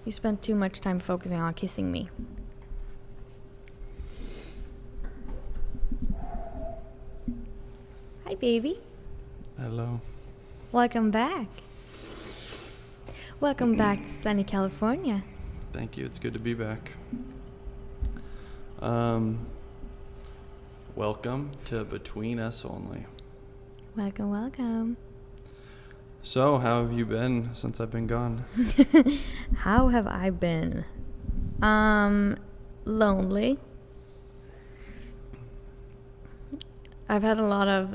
You spent too much time focusing on kissing me. Hi, baby. Hello. Welcome back. Welcome back to sunny California. Thank you. It's good to be back. Welcome to Between Us Only. Welcome, welcome. So, how have you been since I've been gone? How have I been? Lonely. I've had a lot of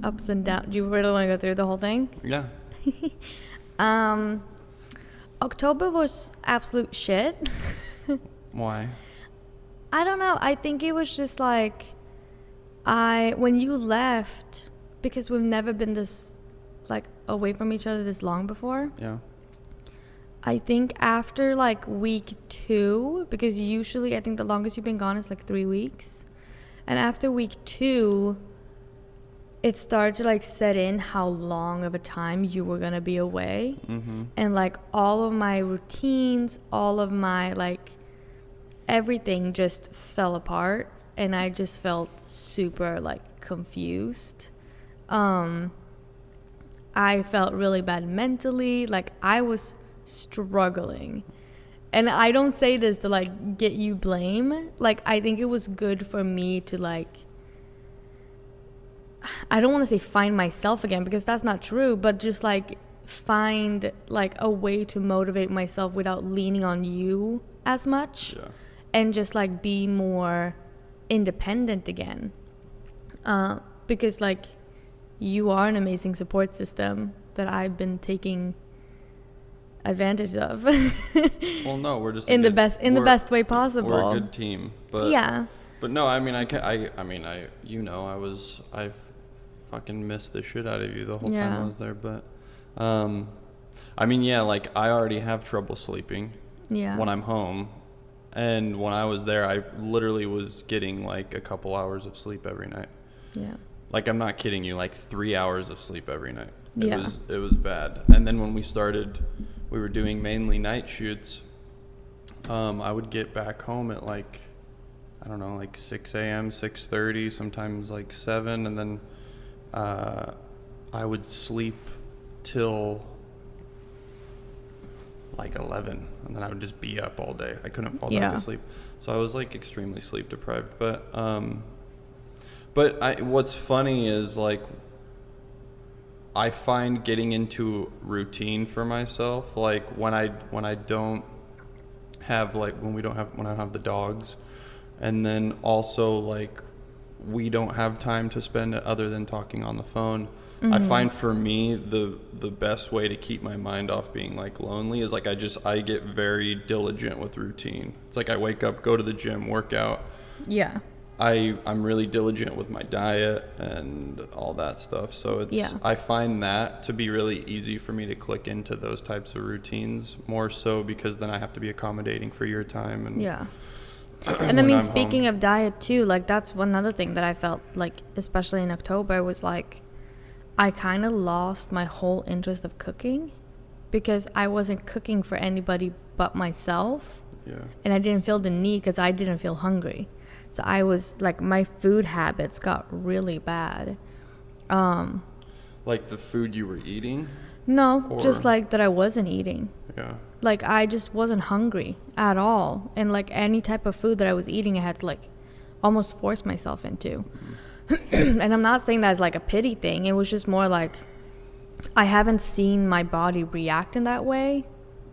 ups and downs. Do you really want to go through the whole thing? Yeah. October was absolute shit. Why? I don't know. I think it was just like when you left, because we've never been this like away from each other this long before. Yeah. I think after like week 2, because usually I think the longest you've been gone is like 3 weeks. And after week 2, it started to like set in how long of a time you were going to be away. Mm-hmm. And like all of my routines, all of my like everything just fell apart. And I just felt super like confused. I felt really bad mentally. Like I was struggling. And I don't say this to like get you blame. Like I think it was good for me to like, I don't want to say find myself again because that's not true, but just like find like a way to motivate myself without leaning on you as much. Yeah. And just like be more independent again. Because like you are an amazing support system that I've been taking advantage of. Well, no, we're just in the best way possible. We're a good team, but yeah. But no, I mean, I fucking missed the shit out of you the whole time I was there. But, I mean, yeah, like I already have trouble sleeping. Yeah. When I'm home, and when I was there, I literally was getting like a couple hours of sleep every night. Yeah. Like I'm not kidding you, like 3 hours of sleep every night. It was bad. And then when we were doing mainly night shoots. I would get back home at like, I don't know, like 6 a.m., 6:30, sometimes like 7, and then I would sleep till like 11, and then I would just be up all day. I couldn't fall back to sleep. So I was like extremely sleep deprived. But what's funny is like I find getting into routine for myself, like when I don't have like when I don't have the dogs, and then also like we don't have time to spend other than talking on the phone. Mm-hmm. I find for me the best way to keep my mind off being like lonely is like I get very diligent with routine. It's like I wake up, go to the gym, work out. Yeah. I'm really diligent with my diet and all that stuff. So I find that to be really easy for me to click into those types of routines more so because then I have to be accommodating for your time. And yeah. And I mean, speaking of diet too, like that's one other thing that I felt like, especially in October, was like I kind of lost my whole interest of cooking because I wasn't cooking for anybody but myself. Yeah. And I didn't feel the need because I didn't feel hungry. So I was like, my food habits got really bad. Like the food you were eating? No, just like that I wasn't eating. Yeah. Like I just wasn't hungry at all. And like any type of food that I was eating, I had to like almost force myself into. Mm-hmm. And I'm not saying that as like a pity thing. It was just more like I haven't seen my body react in that way.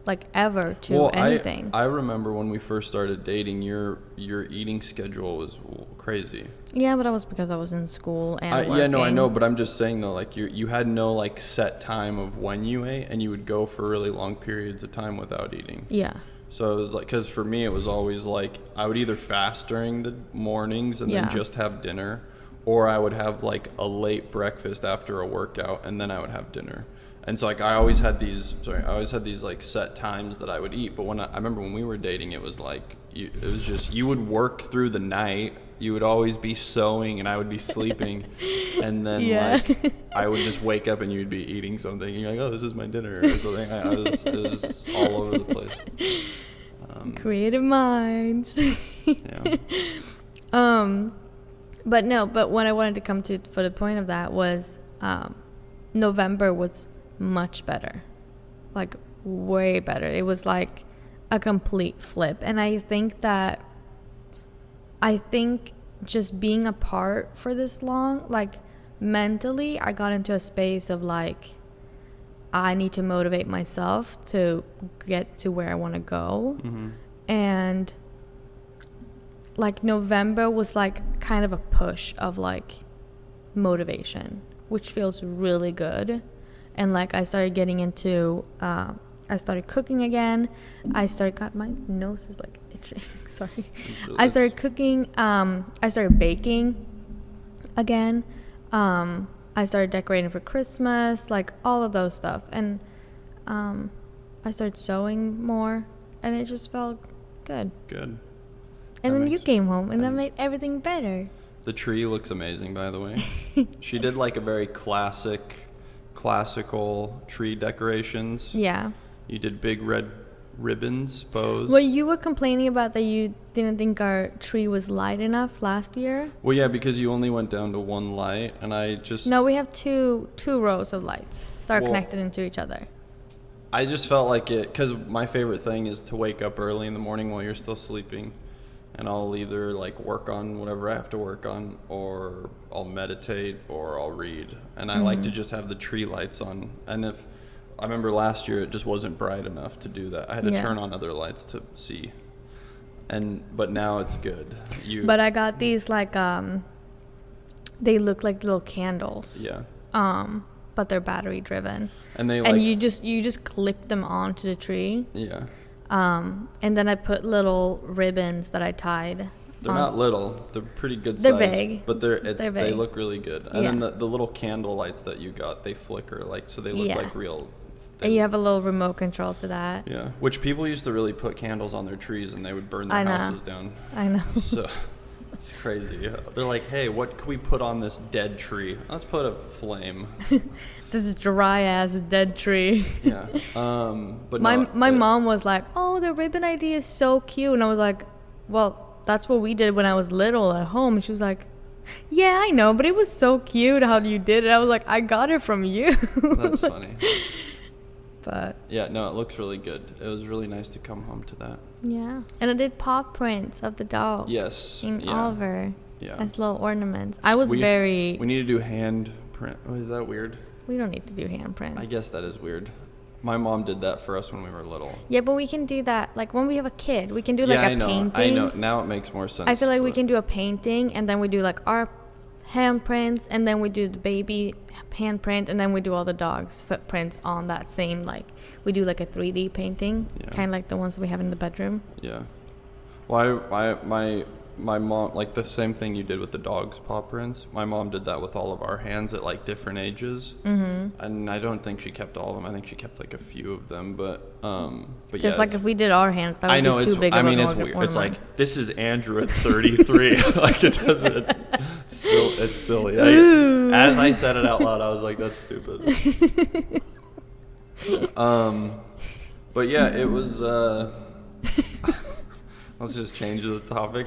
Like ever to anything. I remember when we first started dating, your eating schedule was crazy. Yeah, but that was because I was in school and working. Yeah, no, I know, but I'm just saying though, like you had no like set time of when you ate, and you would go for really long periods of time without eating. Yeah. So it was like, because for me it was always like I would either fast during the mornings and then just have dinner, or I would have like a late breakfast after a workout and then I would have dinner. And so like I always had these like set times that I would eat. But when I remember when we were dating, it was like you would work through the night you would always be sewing and I would be sleeping, and then Yeah. like I would just wake up and you'd be eating something. And you're like, oh, this is my dinner or something. It was all over the place. Creative minds. Yeah. But what I wanted to come to for the point of that was November was much better, like way better. It was like a complete flip, and I think just being apart for this long, like mentally, I got into a space of like I need to motivate myself to get to where I want to go. Mm-hmm. And like November was like kind of a push of like motivation, which feels really good. And like I started getting into I started cooking again. My nose is like itching. Sorry. I started cooking. I started baking again. I started decorating for Christmas, like all of those stuff. And I started sewing more, and it just felt good. Good. And then you came home, and that made everything better. The tree looks amazing, by the way. She did like a very classical tree decorations. Yeah. You did big red ribbons, bows. Well, you were complaining about that you didn't think our tree was light enough last year. Well, yeah, because you only went down to one light, and I just... No, we have two rows of lights that are connected into each other. I just felt like it, because my favorite thing is to wake up early in the morning while you're still sleeping, and I'll either like work on whatever I have to work on, or I'll meditate, or I'll read, and I like to just have the tree lights on. And if I remember last year, it just wasn't bright enough to do that. I had to turn on other lights to see, but now it's good. But I got these like they look like little candles. Yeah. But they're battery driven. And they you just clip them onto the tree. Yeah. And then I put little ribbons that I tied. They're not little. They're pretty good size. They're big. But they look really good. And then the little candle lights that you got, they flicker, like, so they look like real. And you have a little remote control to that. Yeah. Which people used to really put candles on their trees and they would burn their houses down. I know. So it's crazy. They're like, hey, what can we put on this dead tree? Let's put a flame. This dry ass dead tree. Yeah. But my mom was like, oh, the ribbon idea is so cute. And I was like, well, that's what we did when I was little at home. And she was like, yeah, I know, but it was so cute how you did it. I was like, I got it from you. That's funny. But yeah, no, it looks really good. It was really nice to come home to that. Yeah. And I did paw prints of the dogs. Yes. In Oliver. Yeah. As little ornaments. We need to do hand print. Oh, is that weird? We don't need to do hand prints. I guess that is weird. My mom did that for us when we were little. Yeah, but we can do that. Like when we have a kid, we can do like a painting. I know. Now it makes more sense. I feel like we can do a painting, and then we do like our handprints, and then we do the baby handprint, and then we do all the dogs' footprints on that same, like, we do like a 3D painting, kind of like the ones that we have in the bedroom. Yeah. Well, my mom, like the same thing you did with the dog's paw prints, my mom did that with all of our hands at like different ages. Mm-hmm. And I don't think she kept all of them. I think she kept like a few of them, but yeah. Because like if we did our hands, that would be too big of an ornament. It's weird. It's like, this is Andrew at 33. Like it doesn't, it's silly. As I said it out loud, I was like, that's stupid. But yeah, it was, let's just change the topic.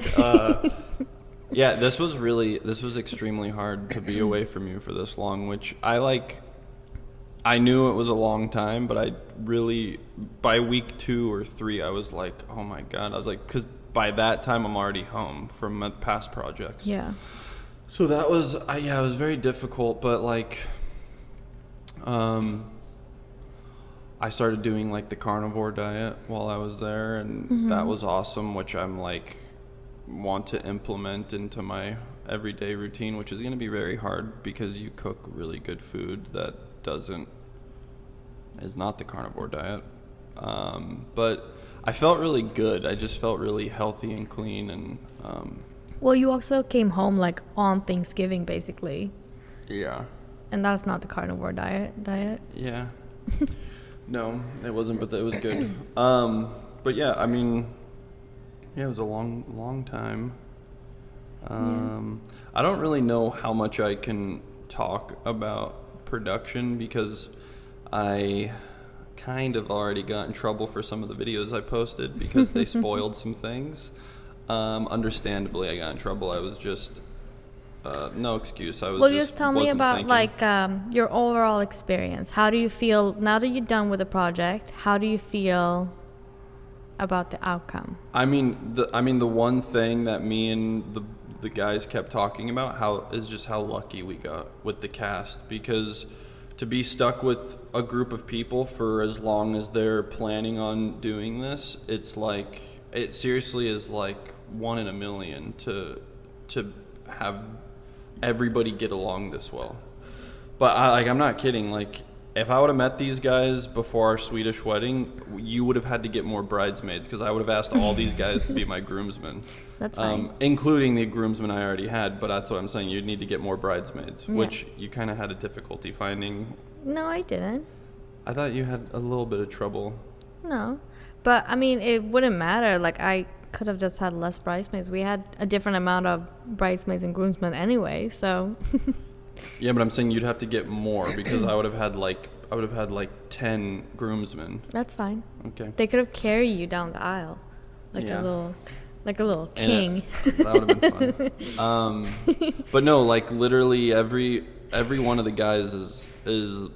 Yeah, this was extremely hard to be away from you for this long, which I knew it was a long time, but I really, by week 2 or 3, I was like, oh my God. I was like, because by that time I'm already home from my past projects. Yeah. So that was, it was very difficult, but like, I started doing like the carnivore diet while I was there, and that was awesome, which I'm like want to implement into my everyday routine, which is going to be very hard because you cook really good food that is not the carnivore diet. But I felt really good. I just felt really healthy and clean, and well, you also came home like on Thanksgiving basically. Yeah. And that's not the carnivore diet. Yeah. No, it wasn't, but it was good. But yeah, I mean, yeah, it was a long time. I don't really know how much I can talk about production because I kind of already got in trouble for some of the videos I posted because they spoiled some things. Understandably, I got in trouble. I was just no excuse. I was Well, just just tell me wasn't about thinking. your overall experience. How do you feel now that you're done with the project? How do you feel about the outcome? I mean, the one thing that me and the guys kept talking about is just how lucky we got with the cast, because to be stuck with a group of people for as long as they're planning on doing this, it's like it seriously is like 1 in a million to have everybody get along this well. But I'm not kidding. Like, if I would have met these guys before our Swedish wedding, you would have had to get more bridesmaids because I would have asked all these guys to be my groomsmen. That's fine. Including the groomsmen I already had, but that's what I'm saying. You'd need to get more bridesmaids, Yeah. which you kind of had a difficulty finding. No, I didn't. I thought you had a little bit of trouble. No. But, I mean, it wouldn't matter. Like, I could have just had less bridesmaids. We had a different amount of bridesmaids and groomsmen anyway, so... Yeah, but I'm saying you'd have to get more because I would have had like 10 groomsmen. That's fine. Okay. They could have carried you down the aisle like Yeah. a little king. That would have been fun. But no, like literally every one of the guys is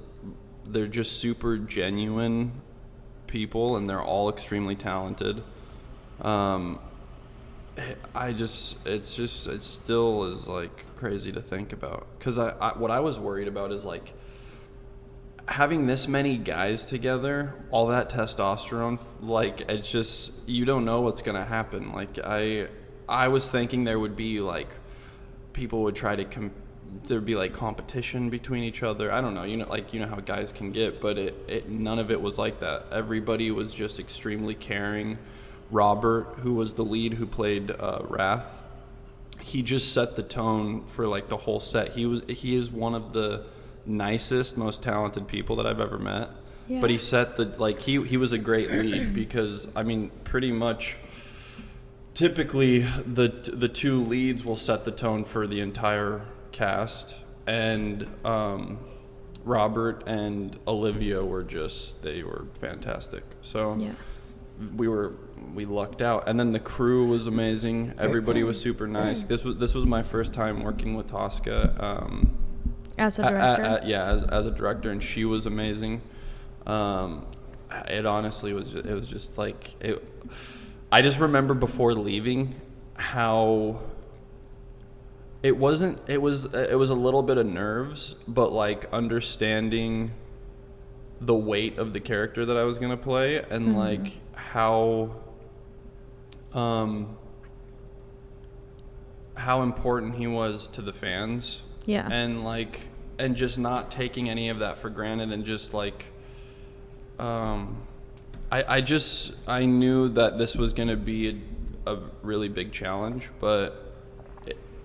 they're just super genuine people and they're all extremely talented. It still is like crazy to think about because what I was worried about is like having this many guys together, all that testosterone, like it's just you don't know what's gonna happen. Like I was thinking there would be like people would try to there'd be like competition between each other. I don't know, you know how guys can get, but it none of it was like that. Everybody was just extremely caring. Robert, who was the lead, who played Wrath, he just set the tone for like the whole set. He is one of the nicest, most talented people that I've ever met. Yeah. But he set he was a great lead because I mean pretty much typically the two leads will set the tone for the entire cast, and Robert and Olivia were fantastic. So Yeah. we lucked out, and then the crew was amazing. Everybody was super nice. This was my first time working with Tosca As a director? as a director, and she was amazing. It honestly was just like it. I just remember before leaving how it was a little bit of nerves, but like understanding the weight of the character that I was gonna play, and like how important he was to the fans. Yeah. And just not taking any of that for granted, and just like I knew that this was gonna be a really big challenge, but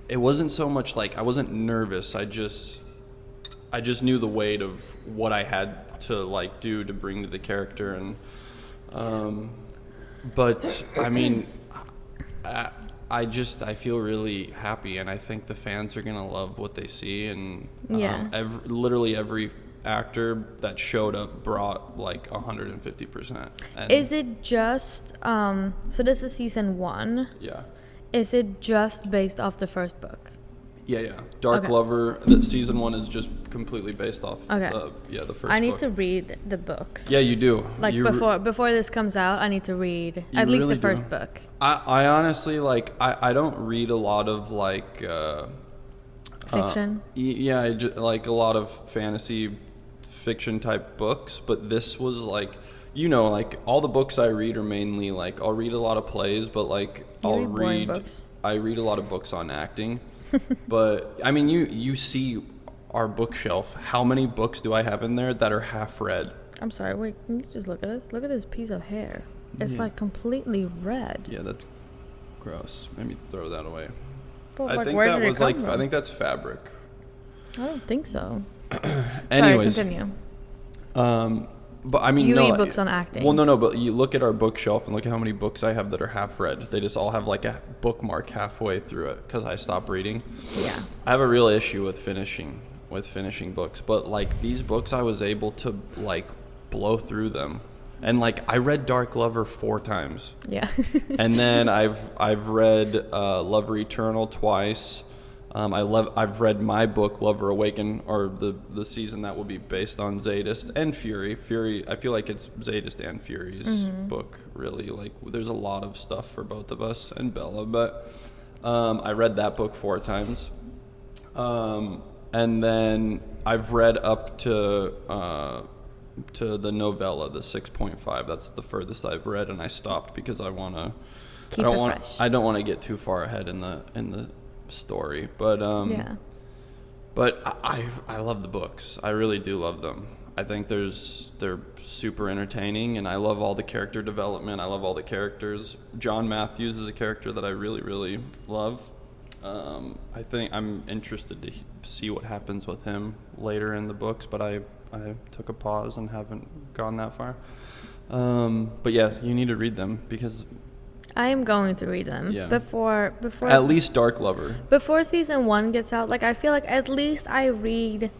it wasn't so much like I wasn't nervous. I just knew the weight of what I had to like do to bring to the character, and but I mean I feel really happy, and I think the fans are gonna love what they see, and literally every actor that showed up brought like 150%. Is it just so this is season 1? Yeah. Is it just based off the first book? Yeah. Dark Okay. Lover, season 1 is just completely based off the first book. I need to read the books. Yeah, you do. Like before this comes out, I need to read You at least really the first do. book. I honestly like I don't read a lot of like Fiction? Yeah, like a lot of fantasy fiction type books, but this was like, like all the books I read are mainly like I'll read a lot of plays, but like You read boring books. I read a lot of books on acting. But I mean, you see our bookshelf. How many books do I have in there that are half read? I'm sorry, wait, can you just look at this? Look at this piece of hair. It's like completely red. Yeah, that's gross. Maybe throw that away. But, I like, think where that did it was come like from? I think that's fabric. I don't think so. Anyways, Sorry, continue. But I mean, You no, read books on acting. Well, no, but you look at our bookshelf and look at how many books I have that are half read. They just all have like a bookmark halfway through it because I stopped reading. Yeah. I have a real issue with finishing books, but like these books, I was able to like blow through them, and like I read Dark Lover 4 times. Yeah. And then I've read Lover Eternal twice. I've read my book Lover Awaken, or the season that will be based on Zadist and Fury. Fury, I feel like it's Zadist and Fury's book, really. Like there's a lot of stuff for both of us and Bella, but I read that book 4 times. And then I've read up to the novella, the 6.5. That's the furthest I've read, and I stopped because I want to Keep it fresh. I don't want to get too far ahead in the story, but Yeah. but I love the books. I really do love them. I think they're super entertaining, and I love all the character development. I love all the characters. John Matthews is a character that I really, really love. I think I'm interested to see what happens with him later in the books, but I took a pause and haven't gone that far. But yeah, you need to read them because I am going to read them before at least Dark Lover. Before season 1 gets out. Like I feel like at least I read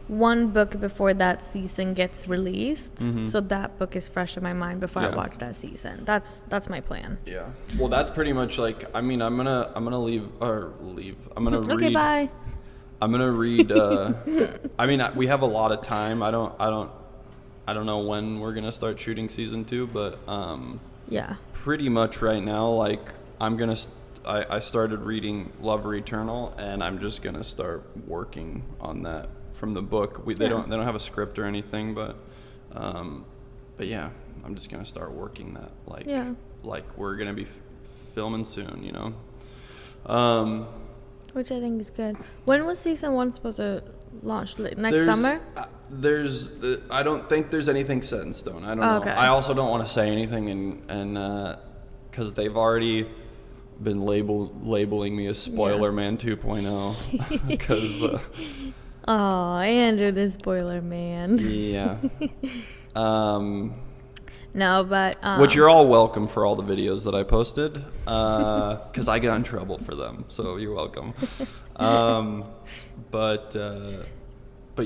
one book before that season gets released, so that book is fresh in my mind before I watch that season. That's my plan. Yeah. Well, that's pretty much like. I mean, I'm gonna leave. I'm gonna read. Okay, bye. I'm gonna read. I mean, we have a lot of time. I don't know when we're gonna start shooting season 2, but Yeah. pretty much right now, like I started reading Lover Eternal, and I'm just gonna start working on that from the book. They don't have a script or anything, but yeah, I'm just gonna start working that like we're gonna be filming soon, you know. Which I think is good. When was season 1 supposed to launch? Next summer? I don't think there's anything set in stone. I don't know. Okay. I also don't want to say anything, and because they've already been labeling me as Spoiler Man 2.0. Because oh, Andrew, the spoiler man. yeah. No, but Which you're all welcome for all the videos that I posted, because I got in trouble for them, so you're welcome. But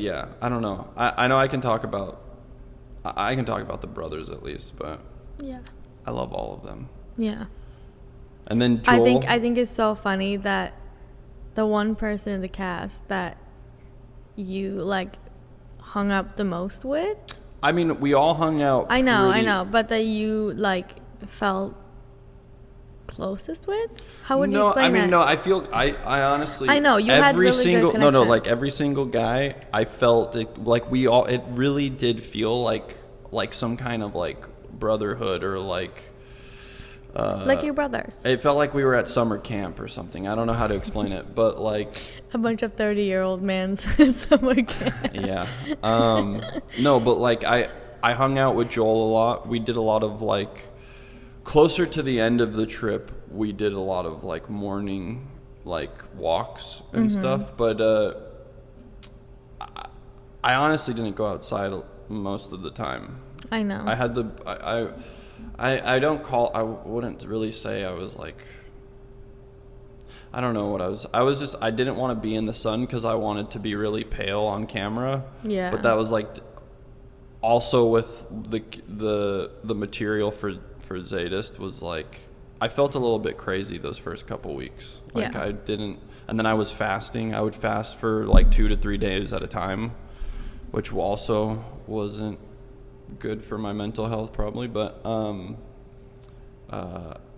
yeah, I don't know. I know I can talk about the brothers at least, but yeah, I love all of them. Yeah. And then Joel, I think it's so funny that the one person in the cast that you like hung up the most with. I mean, we all hung out. I know, but that you like felt closest with. How would you explain that? No, I feel I honestly. I know you had really good connection. like every single guy, I felt like we all. It really did feel like some kind of like brotherhood or like. Like your brothers. It felt like we were at summer camp or something. I don't know how to explain it, but like a bunch of 30-year-old mans at summer camp. Yeah. No, but like I hung out with Joel a lot. We did a lot of like closer to the end of the trip, we did a lot of like morning like walks and stuff, but I honestly didn't go outside most of the time. I know. I had I wouldn't really say I was like, I don't know what I didn't want to be in the sun because I wanted to be really pale on camera. Yeah. But that was like, also with the material for Zadist was like, I felt a little bit crazy those first couple weeks. Like I didn't, and then I was fasting. I would fast for like 2 to 3 days at a time, which also wasn't good for my mental health probably, but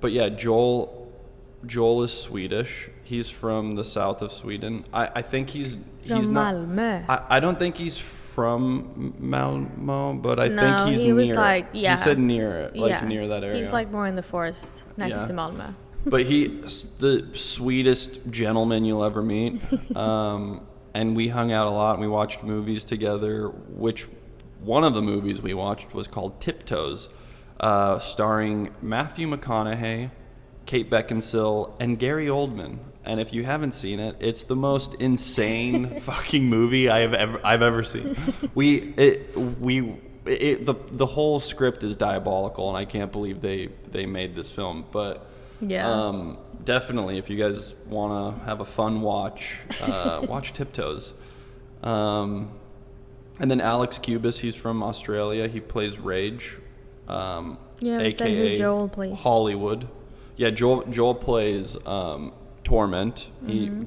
yeah, Joel is Swedish. He's from the south of Sweden. I think he's not Malmö. I don't think he's from Malmö, but I think he's he near. Was like, yeah. He said near it, like near that area. He's like more in the forest next to Malmö. But he's the sweetest gentleman you'll ever meet. And we hung out a lot and we watched movies together, which one of the movies we watched was called Tiptoes, starring Matthew McConaughey, Kate Beckinsale, and Gary Oldman. And if you haven't seen it, it's the most insane fucking movie I've ever seen. We the whole script is diabolical, and I can't believe they made this film. But Yeah. definitely, if you guys want to have a fun watch, watch Tiptoes. And then Alex Cubis, he's from Australia. He plays Rage, Said who aka Joel plays. Hollywood. Yeah, Joel plays Torment.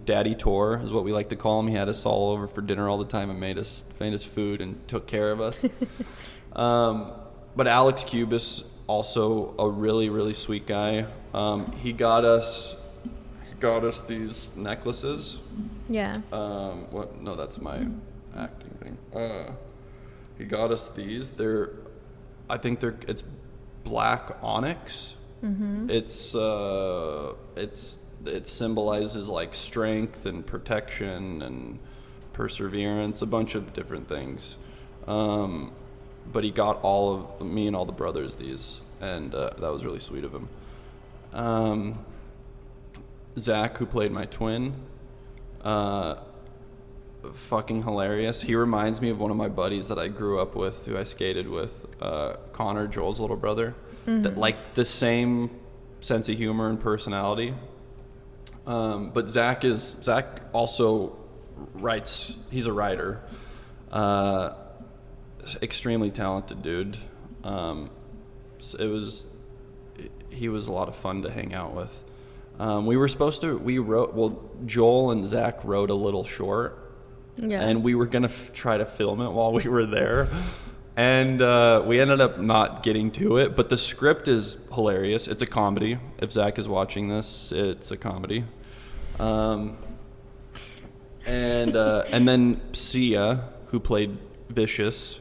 Daddy Tor is what we like to call him. He had us all over for dinner all the time and made us food and took care of us. But Alex Cubis, also a really, really sweet guy. He got us these necklaces. Yeah. What? No, that's my acting thing. He got us these. It's black onyx. Mm-hmm. It symbolizes like strength and protection and perseverance, a bunch of different things. But he got all of me and all the brothers these, and that was really sweet of him. Zach, who played my twin, fucking hilarious. He reminds me of one of my buddies that I grew up with, who I skated with, Connor, Joel's little brother. That, like, the same sense of humor and personality. But Zach also writes. He's a writer. Extremely talented dude. He was a lot of fun to hang out with. Joel and Zach wrote a little short. Yeah. And we were going to try to film it while we were there. And we ended up not getting to it. But the script is hilarious. It's a comedy. If Zach is watching this, it's a comedy. And then Sia, who played Vicious,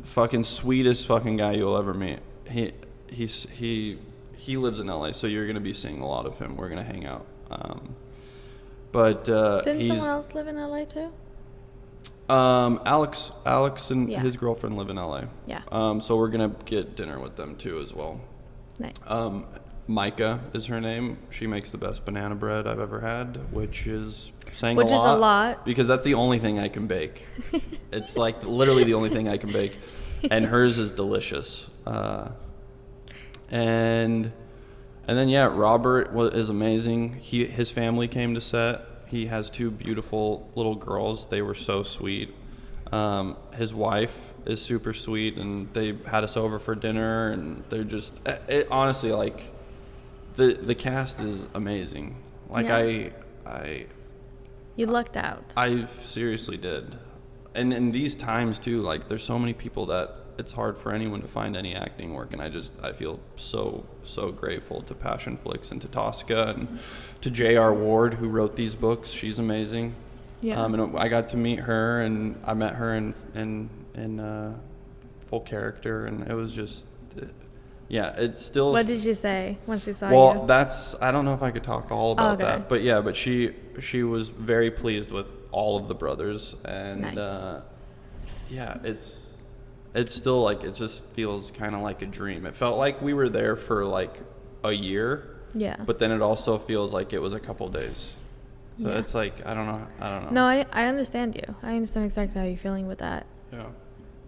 fucking sweetest fucking guy you'll ever meet. He lives in LA, so you're going to be seeing a lot of him. We're going to hang out. Didn't someone else live in LA too? Alex and Yeah. his girlfriend live in LA. Yeah. So we're gonna get dinner with them too as well. Nice. Micah is her name. She makes the best banana bread I've ever had, which is saying Which a is lot. a lot. Because that's the only thing I can bake. It's like literally the only thing I can bake, and hers is delicious. And then yeah, Robert is amazing. His family came to set. He has 2 beautiful little girls. They were so sweet. His wife is super sweet, and they had us over for dinner, and they're just honestly, like, the cast is amazing. Like, Yeah. You lucked out. I seriously did. And in these times too, like, there's so many people that it's hard for anyone to find any acting work, and I feel so grateful to Passion Flix and to Tosca and to J.R. Ward, who wrote these books. She's amazing. Yeah. And I got to meet her, and I met her in full character, and it was just yeah, it's still. What did she say when she saw you? Well, I don't know if I could talk all about Okay. that, but she was very pleased with all of the brothers, and Nice. yeah, it's still, like, it just feels kind of like a dream. It felt like we were there for like a year, Yeah. but then it also feels like it was a couple days. So Yeah. it's like I don't know. No, I understand you. I understand exactly how you're feeling with that. Yeah.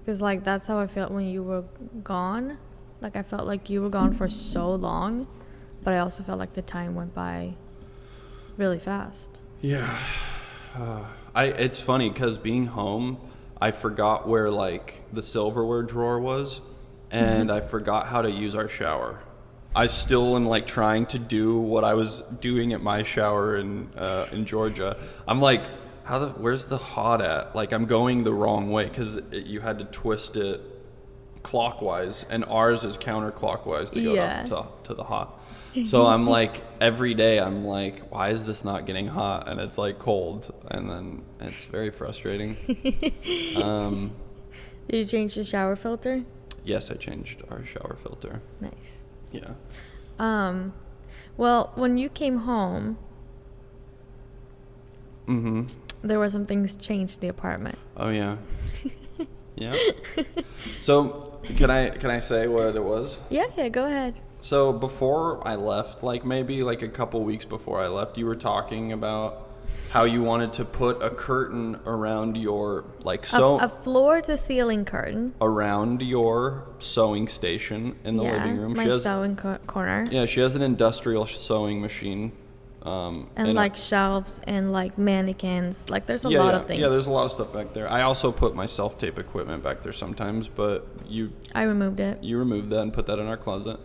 Because, like, that's how I felt when you were gone. Like, I felt like you were gone for so long, but I also felt like the time went by really fast. Yeah. It's funny because being home, I forgot where, like, the silverware drawer was, and I forgot how to use our shower. I still am, like, trying to do what I was doing at my shower in Georgia. I'm like, where's the hot at? Like, I'm going the wrong way because you had to twist it clockwise, and ours is counterclockwise to go up to the hot. So I'm like, every day I'm like, why is this not getting hot? And it's like cold, and then it's very frustrating. Did you change the shower filter? Yes, I changed our shower filter. Nice. Yeah. Well, when you came home, there were some things changed in the apartment. Oh yeah. Yeah. So can I say what it was? Yeah, go ahead. So before I left, like maybe like a couple weeks before I left, you were talking about how you wanted to put a curtain around your A floor to ceiling curtain. around your sewing station in the living room. My sewing corner. Yeah, she has an industrial sewing machine. And like shelves and like mannequins. Like there's a lot of things. Yeah, there's a lot of stuff back there. I also put my self-tape equipment back there sometimes, but I removed it. You removed that and put that in our closet.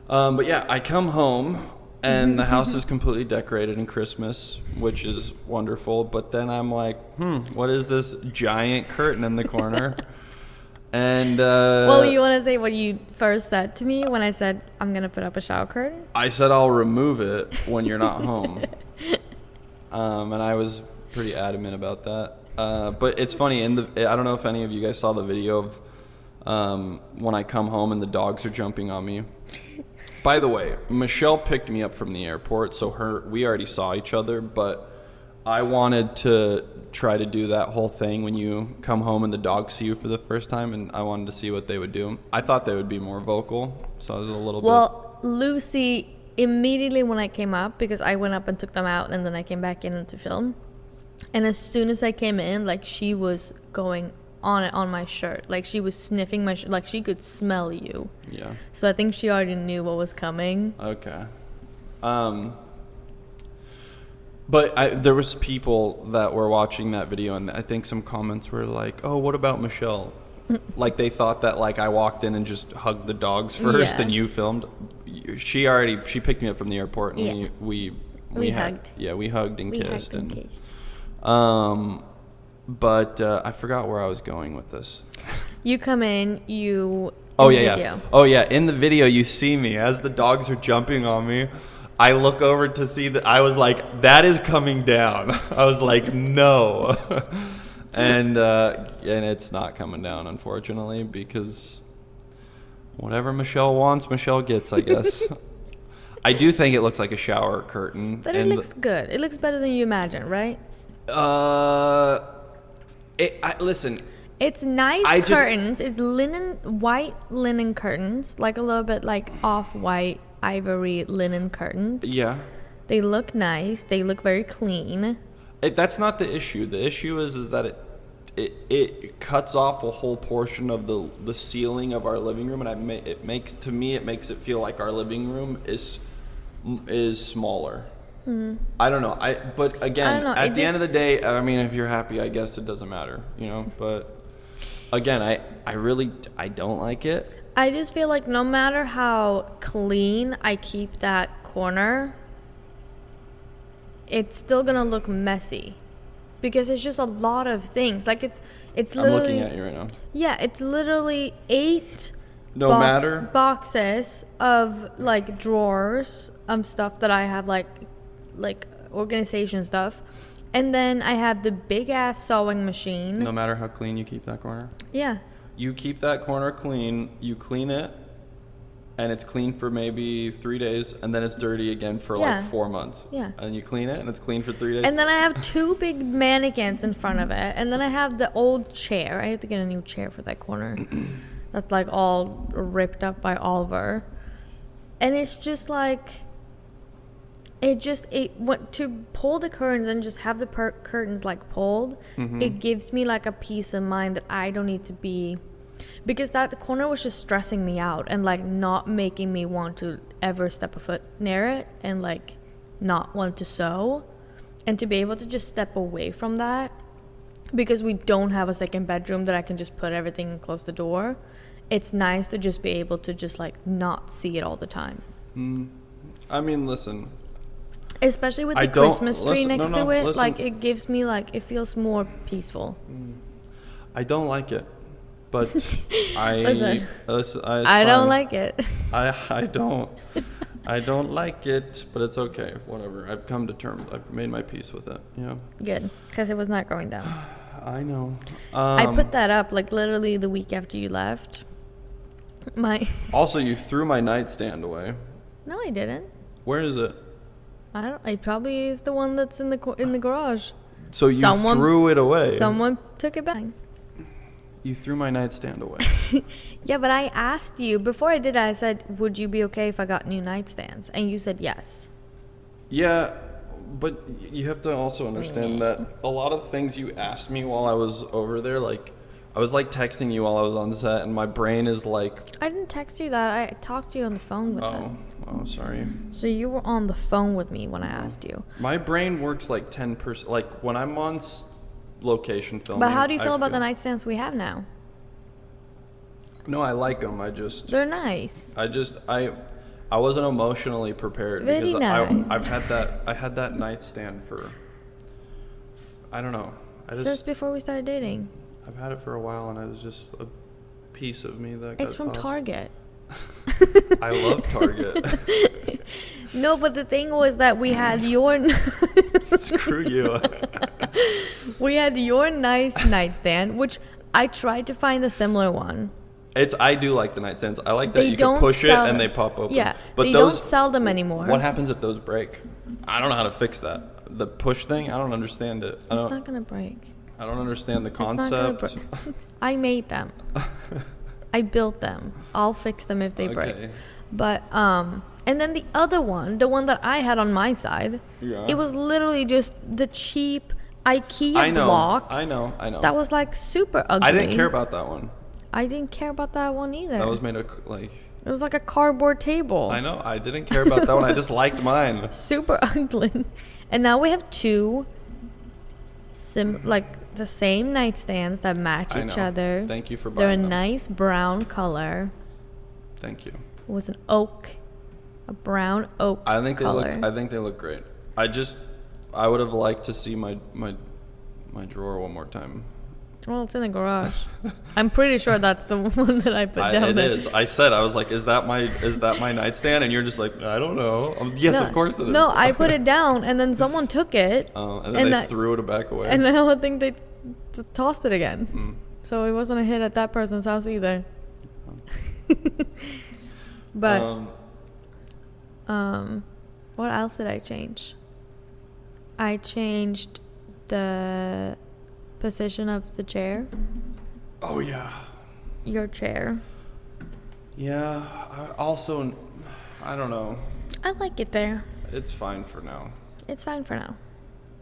But yeah, I come home and the house is completely decorated in Christmas, which is wonderful. But then I'm like, what is this giant curtain in the corner? And well, you want to say what you first said to me when I said I'm gonna put up a shower curtain? I said I'll remove it when you're not home, and I was pretty adamant about that. But it's funny. I don't know if any of you guys saw the video of when I come home and the dogs are jumping on me. By the way, Michelle picked me up from the airport, so we already saw each other, but I wanted to try to do that whole thing when you come home and the dogs see you for the first time, and I wanted to see what they would do. I thought they would be more vocal, so I was a little bit... Well, Lucy, immediately when I came up, because I went up and took them out, and then I came back in to film, and as soon as I came in, like, she was going on my shirt. Like, she was sniffing my shirt. Like, she could smell you. Yeah. So I think she already knew what was coming. Okay. But there was people that were watching that video, and I think some comments were like, "Oh, what about Michelle?" Like they thought that like I walked in and just hugged the dogs first, and you filmed. She picked me up from the airport, and we hugged. Yeah, we hugged and kissed. But I forgot where I was going with this. You come in, Oh yeah. In the video, you see me as the dogs are jumping on me. I look over to see that. I was like, that is coming down. I was like, no. and it's not coming down, unfortunately, because whatever Michelle wants, Michelle gets, I guess. I do think it looks like a shower curtain. But it looks good. It looks better than you imagine, right? Listen. It's nice curtains. It's white linen curtains, like a little bit like off-white ivory linen curtains. Yeah. They look nice. They look very clean. That's not the issue. The issue is that it cuts off a whole portion of the ceiling of our living room, and it makes it feel like our living room is smaller. Mm-hmm. I don't know. But again, at the end of the day, I mean, if you're happy, I guess it doesn't matter, But again, I don't like it. I just feel like no matter how clean I keep that corner, it's still gonna look messy because it's just a lot of things. Like it's literally. I'm looking at you right now. Yeah, it's literally 8 boxes of like drawers of stuff that I have like organization stuff, and then I have the big ass sewing machine. No matter how clean you keep that corner. Yeah. You keep that corner clean, you clean it, and it's clean for maybe 3 days, and then it's dirty again for like 4 months. Yeah. And you clean it, and it's clean for 3 days. And then I have 2 big mannequins in front of it, and then I have the old chair. I have to get a new chair for that corner. That's like all ripped up by Oliver. And it's just like... to pull the curtains and just have the curtains like pulled, it gives me like a peace of mind that I don't need to be, because the corner was just stressing me out and like not making me want to ever step a foot near it and like not want to sew, and to be able to just step away from that, because we don't have a second bedroom that I can just put everything and close the door. It's nice to just be able to just like not see it all the time. I mean, listen. Especially with the Christmas tree next to it, like it gives me like, it feels more peaceful. I don't like it, but I don't like it. I don't like it, but it's okay. Whatever. I've come to terms. I've made my peace with it. Yeah. Good, because it was not going down. I know. I put that up like literally the week after you left. Also, you threw my nightstand away. No, I didn't. Where is it? It probably is the one that's in the garage. So someone threw it away. Someone took it back. You threw my nightstand away. Yeah, but I asked you before I did that. I said, "Would you be okay if I got new nightstands?" And you said yes. Yeah, But you have to also understand that a lot of things you asked me while I was over there, like, I was like texting you while I was on set, and my brain is like. I didn't text you that. I talked to you on the phone with them. Oh, sorry. So you were on the phone with me when I asked you. My brain works like 10%. Like when I'm on location filming. But how do you feel about the nightstands we have now? No, I like them. They're nice. I wasn't emotionally prepared Very because nice. I had that nightstand for. I don't know. Since before we started dating. I've had it for a while, and it was just a piece of me that. It's from Target. I love Target. No, but the thing was that we had your. Screw you. We had your nice nightstand, which I tried to find a similar one. I do like the nightstands. I like that you can push it and they pop open. Yeah, but they don't sell them anymore. What happens if those break? I don't know how to fix that. The push thing, I don't understand it. It's not gonna break. I don't understand the concept. I made them. I built them. I'll fix them if they break. But and then the other one, the one that I had on my side, it was literally just the cheap IKEA block. I know. That was like super ugly. I didn't care about that one. I didn't care about that one either. That was made of like. It was like a cardboard table. I know. I didn't care about that one. I just liked mine. Super ugly. And now we have two, like the same nightstands that match each other. Thank you for buying They're a them. nice brown color. Thank you. It was a brown oak I think color. I think they look great. I would have liked to see my drawer one more time. Well, it's in the garage. I'm pretty sure that's the one that I put down there. It is. I was like, is that my nightstand? And you're just like, I don't know. Yes, No, of course it is. No, I put it down, and then someone took it. And then they threw it back away. And then I think they tossed it again. Mm. So it wasn't a hit at that person's house either. But what else did I change? I changed the position of the chair. Oh yeah. Your chair. Yeah. I don't know. I like it there. It's fine for now. It's fine for now.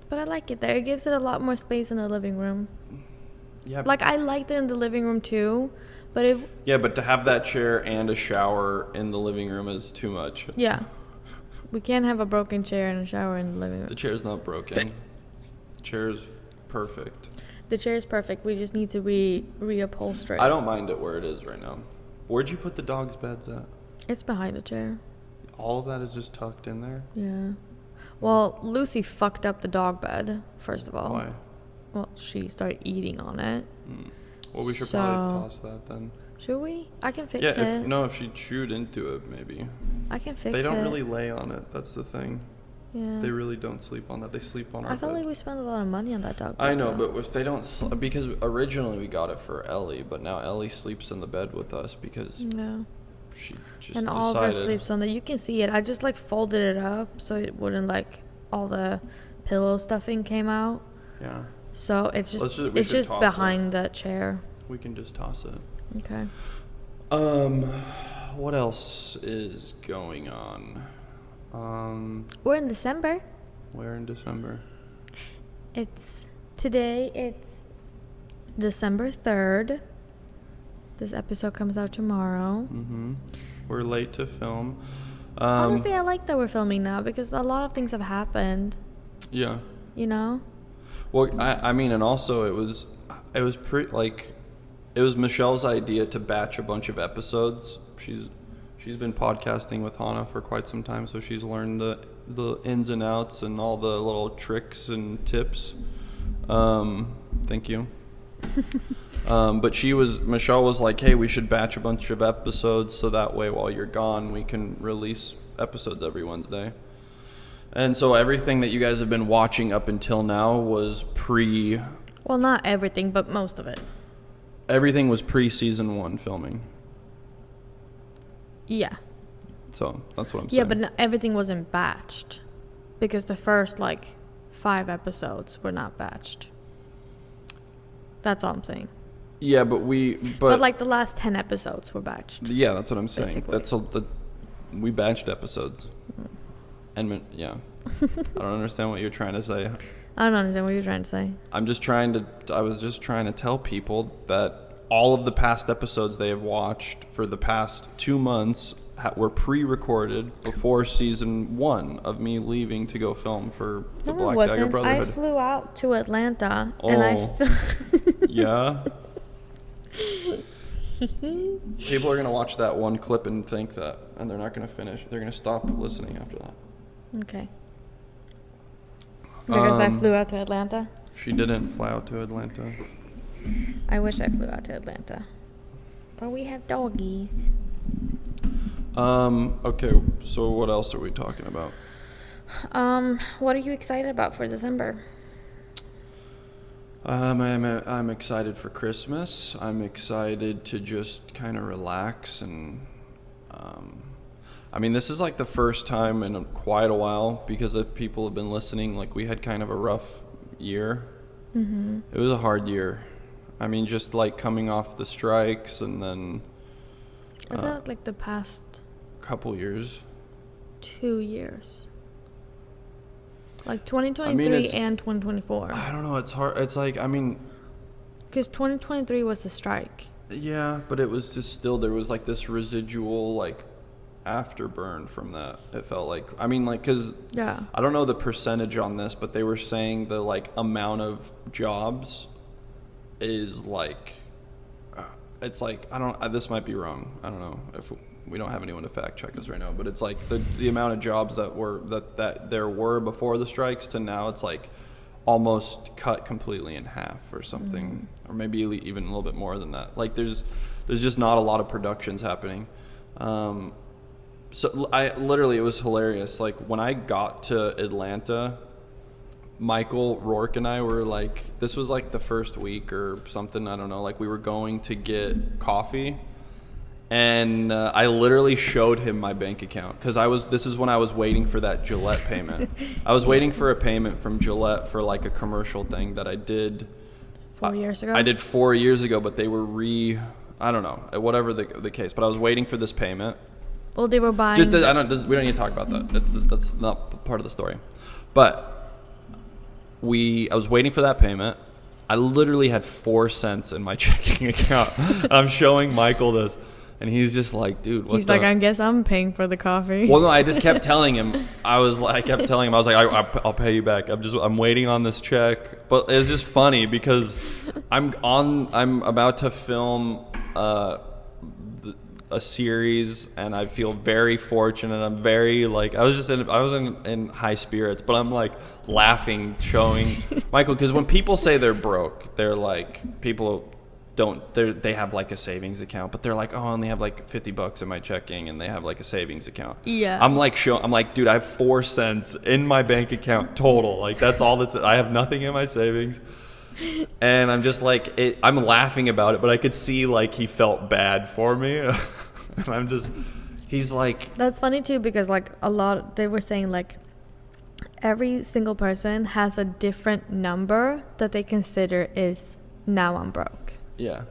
But I like it there. It gives it a lot more space in the living room. Yeah. Like, I liked it in the living room too, but Yeah, but to have that chair and a shower in the living room is too much. Yeah. We can't have a broken chair and a shower in the living room. The chair's not broken. The chair's perfect. The chair is perfect. We just need to reupholster it. I don't mind it where it is right now. Where'd you put the dog's beds at? It's behind the chair. All of that is just tucked in there? Yeah. Well, Lucy fucked up the dog bed, first of all. Why? Well, she started eating on it. Well, we should probably toss that then. Should we? I can fix it. If she chewed into it, maybe. I can fix it. They don't really lay on it. That's the thing. Yeah. They really don't sleep on that. They sleep on our bed. I felt like we spent a lot of money on that dog bed. I know, but if they don't... because originally we got it for Ellie, but now Ellie sleeps in the bed with us because she just and all of her sleeps on the... You can see it. I just, like, folded it up so it wouldn't, like, all the pillow stuffing came out. Yeah. So it's just behind the chair. We can just toss it. Okay. What else is going on? We're in December. Where in December? Today it's December 3rd. This episode comes out tomorrow. Mm-hmm. We're late to film. Honestly, I like that we're filming now because a lot of things have happened. Yeah. You know? Well, I mean, and also it was pretty, like, it was Michelle's idea to batch a bunch of episodes. She's been podcasting with Hannah for quite some time, so she's learned the ins and outs and all the little tricks and tips. Thank you. But Michelle was like, hey, we should batch a bunch of episodes so that way while you're gone we can release episodes every Wednesday. And so everything that you guys have been watching up until now was well, not everything, but most of it. Everything was pre-season 1 filming. Yeah. So that's what I'm saying. Yeah, but everything wasn't batched because the first 5 episodes were not batched. That's all I'm saying. Yeah, but the last 10 episodes were batched. Yeah, that's what I'm saying. Basically. We batched episodes. Yeah. I don't understand what you're trying to say. I don't understand what you're trying to say. I was just trying to tell people that all of the past episodes they have watched for the past 2 months were pre-recorded before season 1 of me leaving to go film for the Black Dagger Brotherhood. I flew out to Atlanta and Yeah? People are going to watch that one clip and think that, and they're not going to finish. They're going to stop listening after that. Okay. Because I flew out to Atlanta? She didn't fly out to Atlanta. I wish I flew out to Atlanta. But we have doggies. Okay, so what else are we talking about? What are you excited about for December? I'm excited for Christmas. I'm excited to just kind of relax and, I mean, this is like the first time in quite a while, because if people have been listening, like we had kind of a rough year. Mm-hmm. It was a hard year. I mean, just like coming off the strikes and then I felt like the past couple years. 2 years. Like 2023 and 2024. I don't know, it's hard. It's like, I mean, because 2023 was the strike. Yeah, but it was just still, there was like this residual like afterburn from that. It felt like, I mean, like, because yeah, I don't know the percentage on this, but they were saying the like amount of jobs is like, it's like, I don't, this might be wrong. I don't know if we don't have anyone to fact check us right now, but it's like the amount of jobs that there were before the strikes to now, it's like almost cut completely in half or something, or maybe even a little bit more than that. Like there's just not a lot of productions happening. So I literally, it was hilarious. Like when I got to Atlanta, Michael Rourke and I were like, this was like the first week or something, I don't know, like we were going to get coffee, and I literally showed him my bank account, because this is when I was waiting for that Gillette payment. I was waiting for a payment from Gillette for like a commercial thing that I did 4 years ago. I did 4 years ago, but they were I don't know, whatever the case, but I was waiting for this payment. Well, they were buying. We don't need to talk about that. That's not part of the story. But I was waiting for that payment. I literally had 4 cents in my checking account. And I'm showing Michael this, and he's just like, dude, what He's like, I guess I'm paying for the coffee. Well, no, I just kept telling him. I was like, I'll pay you back. I'm waiting on this check. But it's just funny because I'm about to film a series, and I feel very fortunate. I'm very like, I was in high spirits, but I'm like laughing, showing Michael, because when people say they're broke, they're like, people they have like a savings account, but they're like, oh, I only have like $50 in my checking, and they have like a savings account. Yeah. I'm like, dude, I have 4 cents in my bank account total. Like that's all I have nothing in my savings. And I'm just like, I'm laughing about it, but I could see like he felt bad for me. And he's like. That's funny too, because like they were saying like every single person has a different number that they consider is, now I'm broke. Yeah.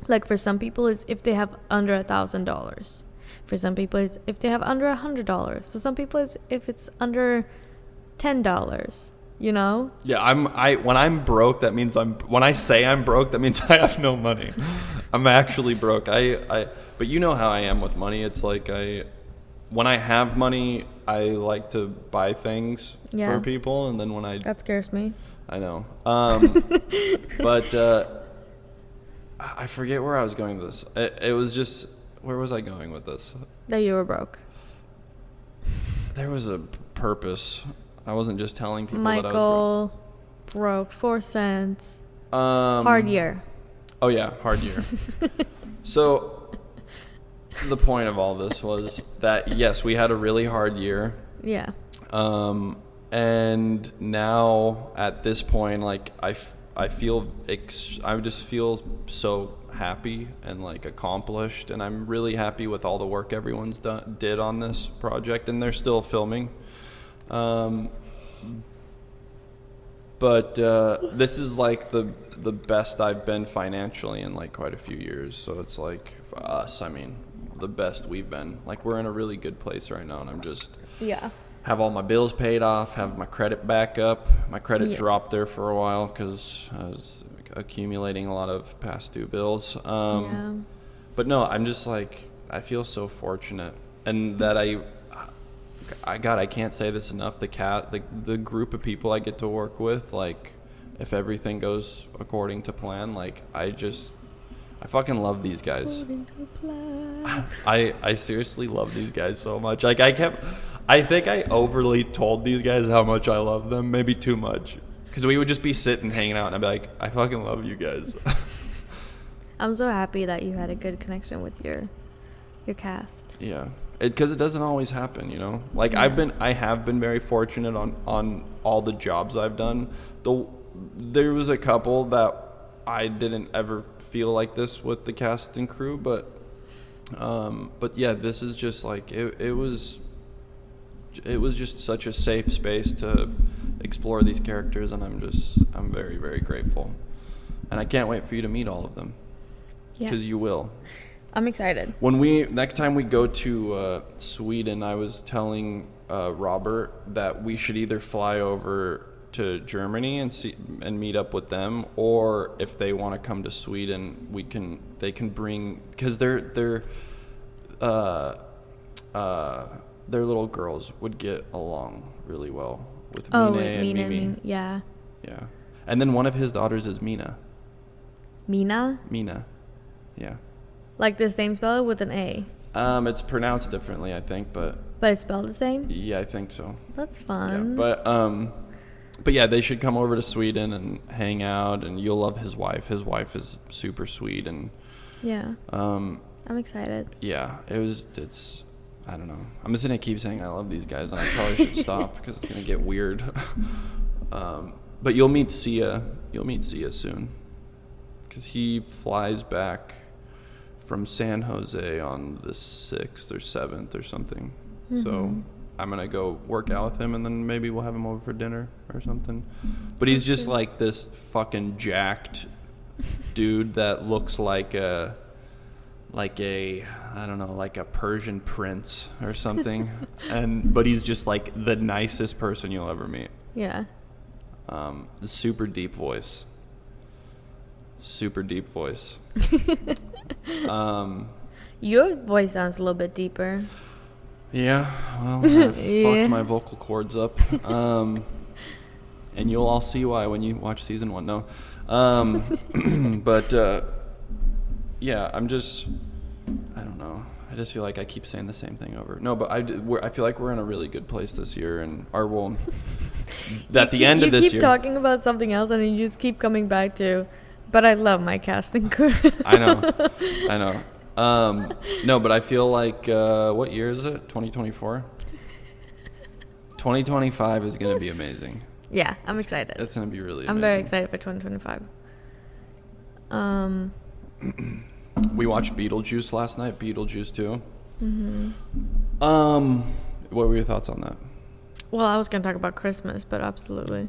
Like for some people it's if they have under $1,000. For some people it's if they have under $100. For some people it's if it's under $10. You know? Yeah, when I'm broke, that means when I say I'm broke, that means I have no money. I'm actually broke. But you know how I am with money. It's like when I have money, I like to buy things for people, and then that scares me. I know. But I forget where I was going with this. It was just, where was I going with this? That you were broke. There was a purpose. I wasn't just telling people Michael that I was broke 4 cents. Hard year. Oh yeah, hard year. So the point of all this was that yes, we had a really hard year. Yeah. And now at this point, like I just feel so happy and like accomplished, and I'm really happy with all the work everyone's did on this project, and they're still filming. But this is like the best I've been financially in like quite a few years. So it's like for us, I mean, the best we've been. Like we're in a really good place right now, and I'm just have all my bills paid off, have my credit back up. My credit dropped there for a while because I was accumulating a lot of past due bills. But no, I'm just like, I feel so fortunate, and that I can't say this enough. The group of people I get to work with, like, if everything goes according to plan, like, I fucking love these guys. I seriously love these guys so much. Like, I think I overly told these guys how much I love them, maybe too much. Because we would just be sitting, hanging out, and I'd be like, I fucking love you guys. I'm so happy that you had a good connection with your cast. Yeah. Because it doesn't always happen, you know? Like, yeah. I have been very fortunate on all the jobs I've done. There was a couple that I didn't ever feel like this with the cast and crew, but yeah, this is just like, it was just such a safe space to explore these characters, and I'm very, very grateful. And I can't wait for you to meet all of them. Yeah. Because you will. I'm excited. Next time we go to Sweden, I was telling Robert that we should either fly over to Germany and meet up with them, or if they want to come to Sweden, they can bring, because their little girls would get along really well with Mina and Mimi. Yeah. Yeah. And then one of his daughters is Mina. Mina? Mina. Yeah. Like the same spelling with an A? It's pronounced differently, I think, but it's spelled the same? Yeah, I think so. That's fun. Yeah, but yeah, they should come over to Sweden and hang out, and you'll love his wife. His wife is super sweet, and yeah. I'm excited. Yeah, it's I don't know. I'm just gonna keep saying I love these guys, and I probably should stop because it's gonna get weird. But you'll meet Sia. You'll meet Sia soon, because he flies back from San Jose on the 6th or 7th or something. Mm-hmm. So I'm going to go work out with him, and then maybe we'll have him over for dinner or something. But he's just like this fucking jacked dude that looks like a I don't know, like a Persian prince or something. But he's just like the nicest person you'll ever meet. Yeah. Super deep voice. Super deep voice. Your voice sounds a little bit deeper. Yeah, well, I fucked my vocal cords up. And you'll all see why when you watch season 1. No. But yeah, I don't know. I just feel like I keep saying the same thing over. No, but I feel like we're in a really good place this year, and at the end of this year. You keep talking about something else, and you just keep coming back to, but I love my casting crew. I know. No, but I feel like, what year is it? 2024? 2025 is going to be amazing. Yeah, I'm excited. It's going to be really amazing. I'm very excited for 2025. We watched Beetlejuice last night, Beetlejuice 2. Mm-hmm. What were your thoughts on that? Well, I was going to talk about Christmas, but absolutely.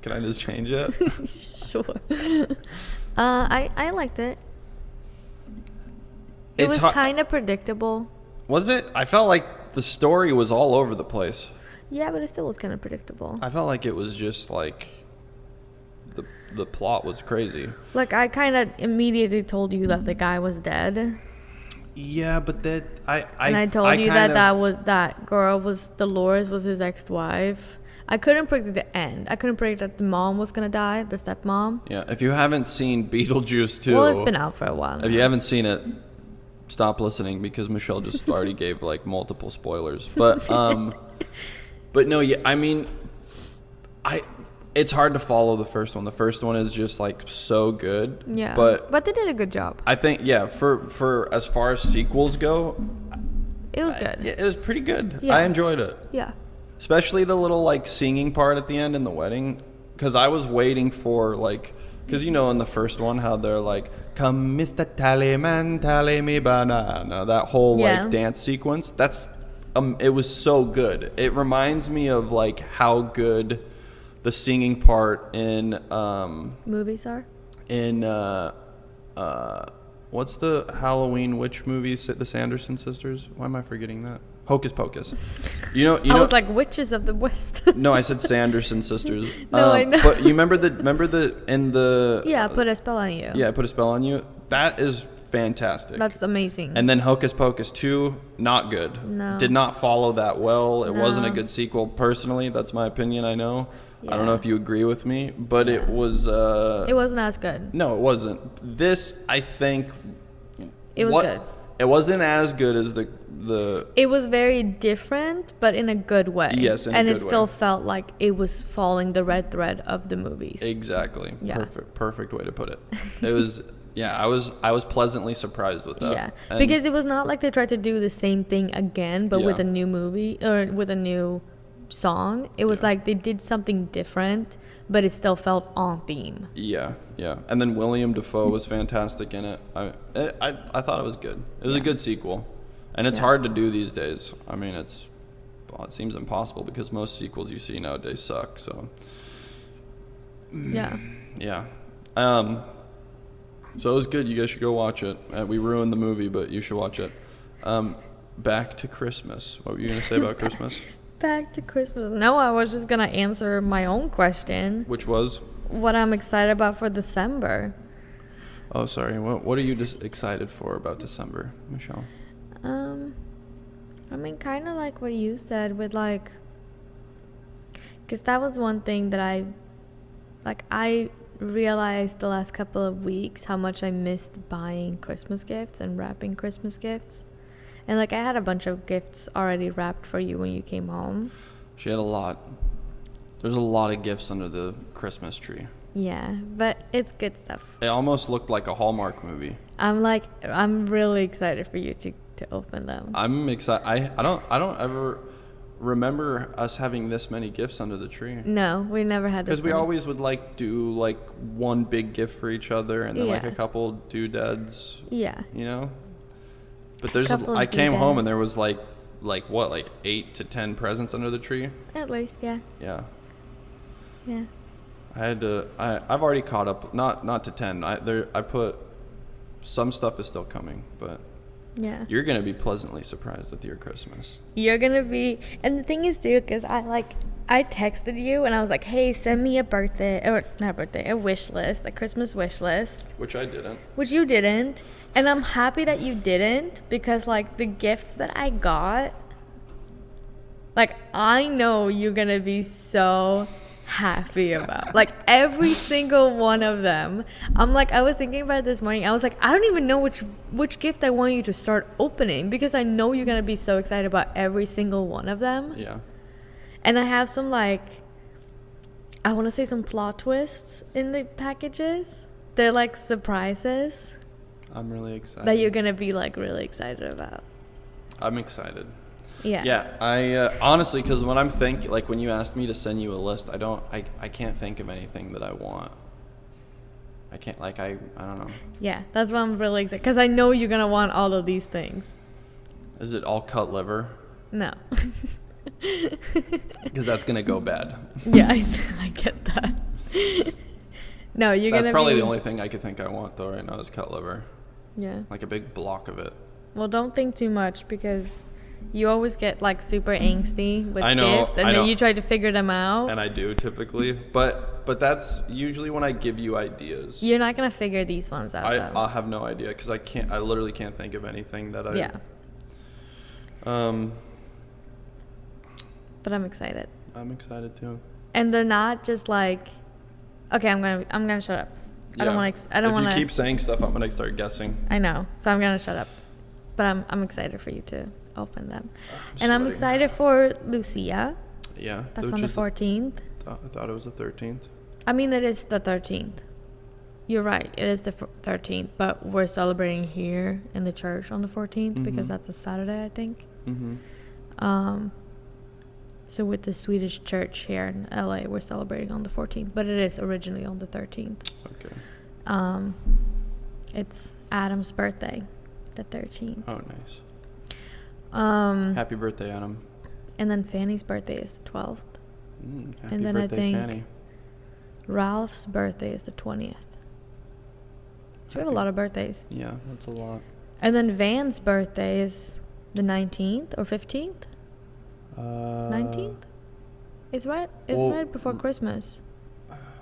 Can I just change it? Sure. I liked it. It was kind of predictable. Was it? I felt like the story was all over the place. Yeah, but it still was kind of predictable. I felt like it was just like the plot was crazy. Like, I kind of immediately told you that the guy was dead. Yeah, but that I told you that girl was Dolores was his ex-wife. I couldn't predict the end. I couldn't predict that the mom was gonna die, the stepmom. Yeah, if you haven't seen Beetlejuice 2, well, it's been out for a while now. If you haven't seen it, stop listening, because Michelle just already gave like multiple spoilers. But no, yeah, I mean, it's hard to follow the first one. The first one is just like so good. Yeah. But they did a good job. I think, yeah, for as far as sequels go, it was good. It was pretty good. Yeah. I enjoyed it. Yeah. Especially the little like singing part at the end in the wedding, because I was waiting for like, because you know in the first one how they're like, "Come, Mr. Tallyman, tally me banana," that whole like dance sequence. That's it was so good. It reminds me of like how good the singing part in movies are. In what's the Halloween witch movie? The Sanderson sisters. Why am I forgetting that? Hocus Pocus. I was like Witches of the West. No, I said Sanderson sisters. No, I know. But you remember in the Yeah, Put a Spell on You. Yeah, Put a Spell on You. That is fantastic. That's amazing. And then Hocus Pocus 2, not good. No. Did not follow that well. It No. wasn't a good sequel personally. That's my opinion, I know. I don't Yeah. know if you agree with me, but it was It wasn't as good. no, it wasn't. This, I think, It was good. It wasn't as good as the It was very different, but in a good way. Yes, in a and good it still way. felt like it was following the red thread of the movies. Exactly. Yeah. Perfect way to put it. It was yeah, I was pleasantly surprised with that. Yeah, And because it was not like they tried to do the same thing again, but with Yeah. a new movie or with a new song. It was Yeah. like they did something different, but it still felt on theme. yeah. And then William Dafoe was fantastic in it. I thought it was good. It was a Yeah. good sequel. And it's Yeah. hard to do these days. I mean, it seems impossible because most sequels you see nowadays suck, so Yeah. yeah. So it was good. You guys should go watch it. We ruined the movie, but you should watch it. Back to Christmas. What were you going to say about Christmas? Back to Christmas. No, I was just gonna answer my own question. Which was? What I'm excited about for December. Oh, sorry. What are you just excited for about December, Michelle? I mean, kind of like what you said with like, because that was one thing that I realized the last couple of weeks how much I missed buying Christmas gifts and wrapping Christmas gifts. And like I had a bunch of gifts already wrapped for you when you came home. She had a lot. There's a lot of gifts under the Christmas tree. Yeah, but it's good stuff. It almost looked like a Hallmark movie. I'm really excited for you to open them. I'm excited. I don't ever remember us having this many gifts under the tree. No, we never had this. Because we many. always would like do like one big gift for each other and then like Yeah. a couple doodads. Yeah. You know. But there's Couple of I came home and doodads. there was like 8 to 10 presents under the tree. At least, yeah. Yeah. Yeah. I've already caught up, not to 10. I put some stuff is still coming, but Yeah. you're going to be pleasantly surprised with your Christmas. You're gonna be, and the thing is too, because I texted you and I was like, hey, send me a wish list, a Christmas wish list, Which I didn't. which you didn't, and I'm happy that you didn't, because like the gifts that I got, like I know you're gonna be so happy about, like every single one of them. I was thinking about it this morning. I was like, I don't even know which gift I want you to start opening, because I know you're gonna be so excited about every single one of them. Yeah. And I have some I want to say some plot twists in the packages. They're like surprises I'm really excited. that you're gonna be like really excited about. I'm excited. Yeah. Yeah, I honestly, because when I'm thinking, like when you asked me to send you a list, I can't think of anything that I want. I can't, I don't know. Yeah, that's why I'm really excited, because I know you're gonna want all of these things. Is it all cut liver? No. Because that's gonna go bad. Yeah, I get that. No, you're That's gonna probably be, the only thing I could think I want though right now is cut liver, Yeah. like a big block of it. Well, don't think too much, because you always get like super angsty with I know, gifts, and I then know. you try to figure them out. And I do typically, but that's usually when I give you ideas. You're not gonna figure these ones out, though. I'll have no idea because I literally can't think of anything that I. Yeah. Um, But I'm excited. I'm excited too. And they're not just like, okay, I'm gonna shut up. I don't want to. If you keep saying stuff, I'm gonna start guessing. I know, so I'm gonna shut up. But I'm excited for you to open them, and I'm sweating. excited for Lucia. Yeah. That's which on the is 14th. I thought it was the 13th. I mean, it is the 13th. You're right. It is the 13th, but we're celebrating here in the church on the 14th because Mhm. that's a Saturday, I think. Mm-hmm. So with the Swedish church here in LA, we're celebrating on the 14th, but it is originally on the 13th. Okay. It's Adam's birthday, the 13th. Oh, nice. Um, Happy birthday, Adam. and then Fanny's birthday is the 12th. Happy then I birthday, think- Fanny. Ralph's birthday is the 20th. So we have a lot of birthdays. Yeah, that's a lot. And then Van's birthday is the 19th or 15th. 19th? It's right. It's well, right before Christmas.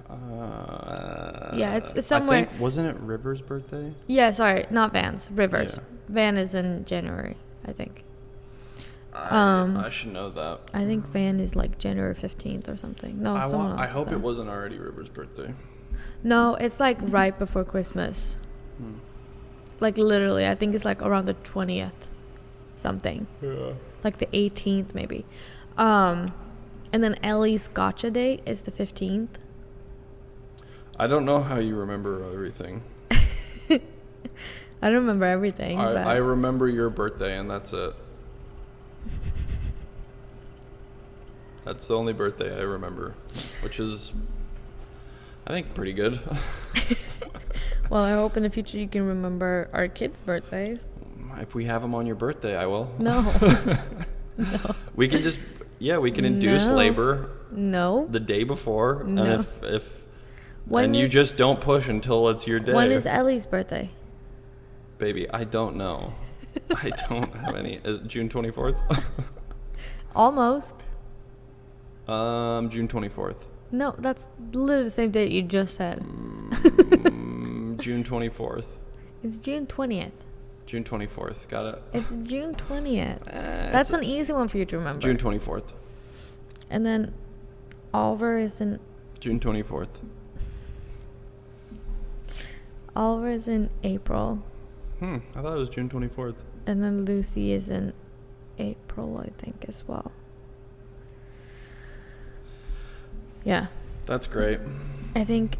Uh, Yeah, it's somewhere. I think, wasn't it River's birthday? Yeah, sorry, not Van's. Rivers. Yeah. Van is in January, I think. I should know that. I think Van is like January 15th or something. No, someone else. I is hope that. it wasn't already River's birthday. No, it's like right before Christmas. Like literally, I think it's like around the 20th, something. Yeah. Like the 18th maybe. And then Ellie's gotcha date is the 15th. I don't know how you remember everything. I don't remember everything. I remember your birthday, and that's it. That's the only birthday I remember, which is, I think, pretty good. Well, I hope in the future you can remember our kids' birthdays. If we have them on your birthday, I will. No. No. We can just, we can induce No. labor No. the day before, No. and if When and you is- just don't push until it's your day. When is Ellie's birthday? Baby, I don't know. I don't have any. Is it June 24th? Almost. June 24th. No, that's literally the same date you just said. June 24th. It's June 20th. June 24th. Got it. It's June 20th. That's an easy one for you to remember. June 24th. And then Oliver is in June 24th. Oliver is in April. I thought it was June 24th. And then Lucy is in April, I think, as well. Yeah. That's great. I think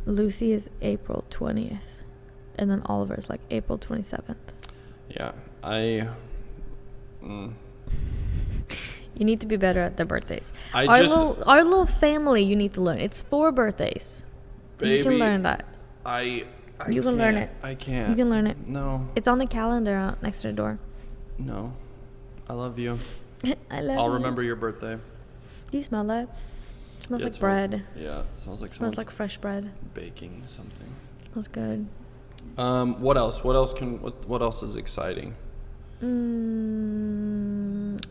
Lucy is April 20th. And then Oliver is like April 27th. Yeah. You need to be better at the birthdays. I Our just- little family, you need to learn. It's 4 birthdays. You can Baby, learn that. I You can learn can't. it. I can't. You can learn it. No. It's on the calendar out next to the door. No. I love you. I love I'll you. remember your birthday. Do you smell that? It smells Yeah, like it smells- bread. Yeah, it smells like It smells someone's like fresh bread. baking something. It smells good. What else? What else is exciting?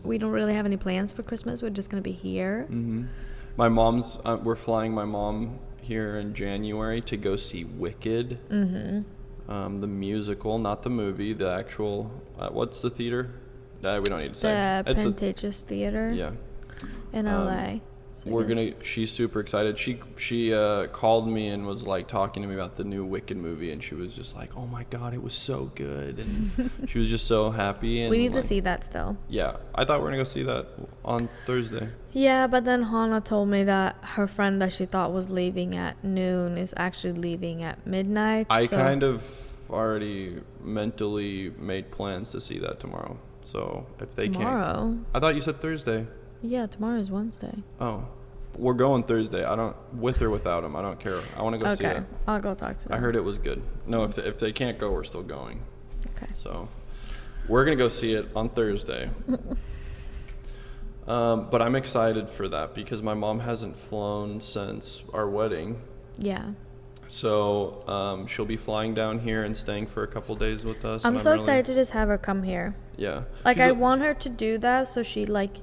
We don't really have any plans for Christmas. We're just gonna be here. My mom's. We're flying my mom here in January to go see Wicked. The musical, not the movie. The actual. What's the theater? We don't need to say. The Pantages Theater Yeah. in LA. So We're yes. She's super excited. She called me and was like talking to me about the new Wicked movie, and she was just like, "Oh my god, it was so good," and she was just so happy. And We need like, to see that still. Yeah, I thought we were gonna go see that on Thursday. Yeah, but then Hannah told me that her friend that she thought was leaving at noon is actually leaving at midnight. I so kind of already mentally made plans to see that tomorrow. So if they tomorrow. can't, I thought you said Thursday. Yeah, tomorrow is Wednesday. Oh, we're going Thursday. I don't, with or without him. I don't care. I want to go see Okay, it. I'll go talk to them. I heard it was good. No, if they can't go, we're still going. Okay. So we're gonna go see it on Thursday. But I'm excited for that because my mom hasn't flown since our wedding. Yeah. So she'll be flying down here and staying for a couple days with us. I'm and so really- excited to just have her come here. Yeah. Like She's I a- want her to do that so she like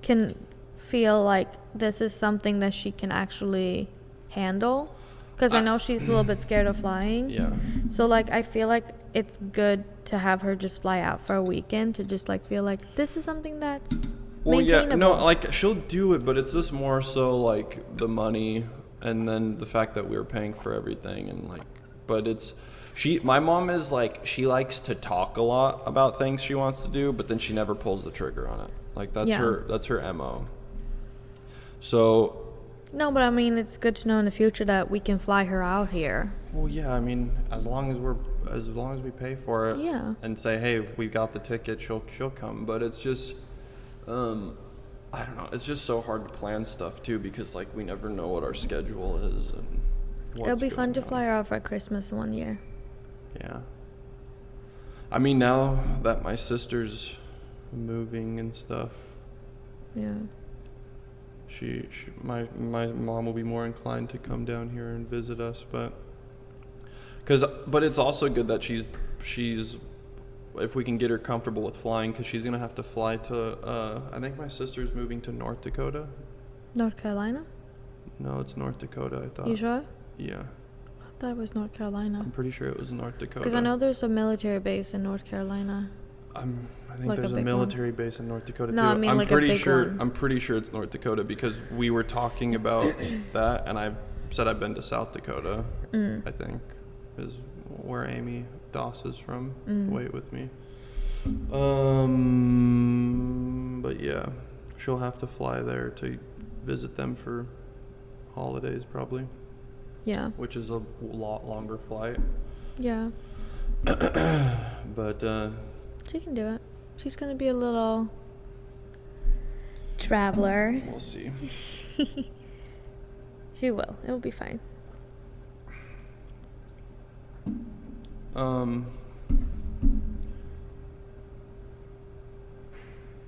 can feel like this is something that she can actually handle. Because I know she's a little bit scared of flying. Yeah. So like I feel like it's good to have her just fly out for a weekend to just like feel like this is something that's Well, yeah, maintainable. no, like she'll do it, but it's just more so like the money and then the fact that we're paying for everything and like, but it's, my mom is like, she likes to talk a lot about things she wants to do, but then she never pulls the trigger on it. Like that's Yeah. that's her MO. So, No, but I mean it's good to know in the future that we can fly her out here. well, yeah, I mean, as long as we pay for it Yeah. and say, hey, we got the ticket, she'll come, but it's just, I don't know. It's just so hard to plan stuff too because like we never know what our schedule is and what's It'll be fun going to on. fly her out for Christmas one year. Yeah. I mean, now that my sister's moving and stuff, Yeah. my mom will be more inclined to come down here and visit us, but it's also good that she's if we can get her comfortable with flying, because she's gonna have to fly to. I think my sister's moving to North Dakota. North Carolina? No, it's North Dakota. I thought. You sure? Yeah. I thought it was North Carolina. I'm pretty sure it was North Dakota. Because I know there's a military base in North Carolina. I think Like a there's a big military base in North Dakota No, too. I mean I'm like a pretty big sure. one. I'm pretty sure it's North Dakota because we were talking about that, and I said I've been to South Dakota. I think is where Amy Doss is from. Wait with me. But yeah, she'll have to fly there to visit them for holidays probably. Yeah. Which is a lot longer flight. Yeah. But She can do it. She's gonna be a little traveler. we'll see. She will. It'll be fine.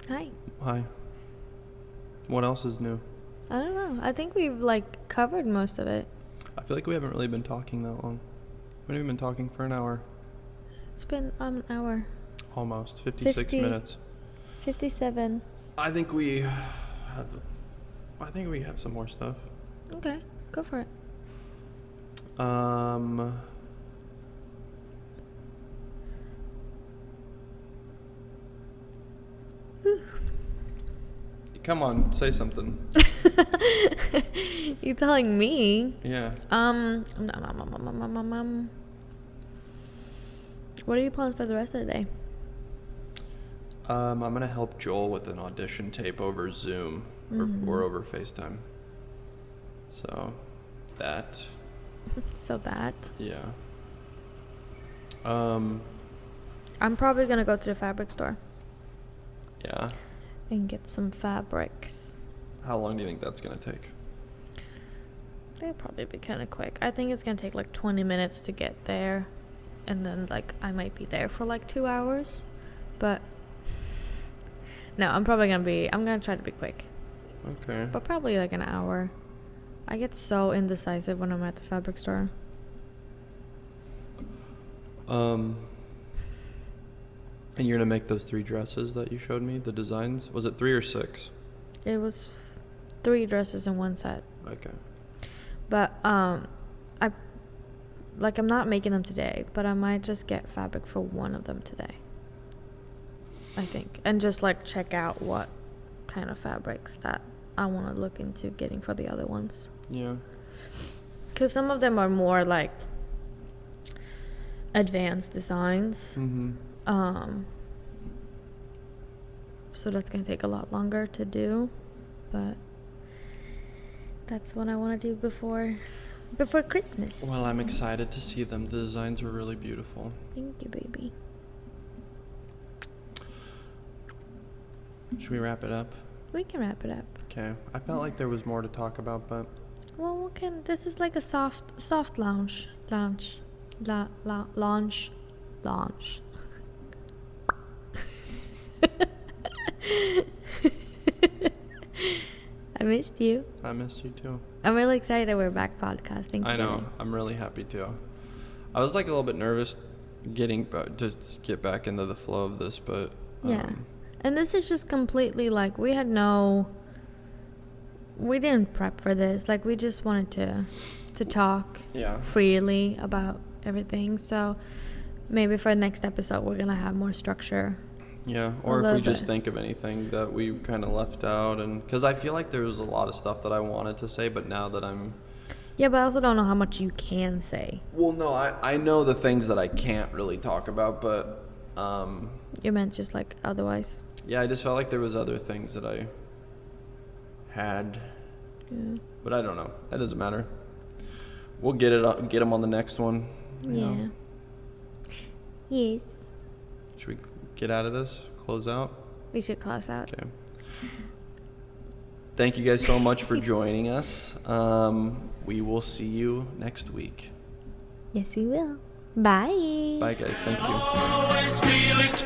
Hi. Hi. What else is new? I don't know. I think we've like covered most of it. I feel like we haven't really been talking that long. We haven't been talking for an hour. It's been an hour. Almost 56 minutes. 57. I think we have some more stuff. Okay, go for it. Come on, say something. You telling me? Yeah. What are your plans for the rest of the day? I'm gonna help Joel with an audition tape over Zoom or over FaceTime. So, that. So that. Yeah. I'm probably gonna go to the fabric store Yeah. and get some fabrics. How long do you think that's gonna take? It'll probably be kind of quick. I think it's gonna take like 20 minutes to get there, and then like I might be there for like 2 hours, but no, I'm gonna try to be quick, Okay. but probably like an hour. I get so indecisive when I'm at the fabric store. And you're gonna make those 3 dresses that you showed me, the designs? Was it 3 or 6? It was 3 dresses in one set. Okay. But I'm not making them today, but I might just get fabric for one of them today, I think, and just like check out what kind of fabrics that I want to look into getting for the other ones. Yeah. Because some of them are more like advanced designs. So that's gonna take a lot longer to do, but that's what I want to do before Christmas. Well, I'm excited to see them. The designs were really beautiful. Thank you, baby. Should we wrap it up? We can wrap it up. Okay. I felt like there was more to talk about, but Well, this is like a soft launch. I missed you. I missed you too. I'm really excited that we're back podcasting together. I know. I'm really happy too. I was like a little bit nervous to get back into the flow of this, but yeah. And this is just completely like we didn't prep for this. Like we just wanted to talk freely about everything. So maybe for the next episode we're gonna have more structure. Yeah, or if we just think of anything that we kind of left out, and because I feel like there was a lot of stuff that I wanted to say, but now that I'm... Yeah, but I also don't know how much you can say. Well, no, I know the things that I can't really talk about, but... You meant just like otherwise? Yeah, I just felt like there was other things that I had, but I don't know. That doesn't matter. We'll get them on the next one. Yeah. Yes. Should we get out of this? Close out? We should close out. Okay. Thank you guys so much for joining us. We will see you next week. Yes, we will. Bye. Bye, guys. Thank you. Always feel it.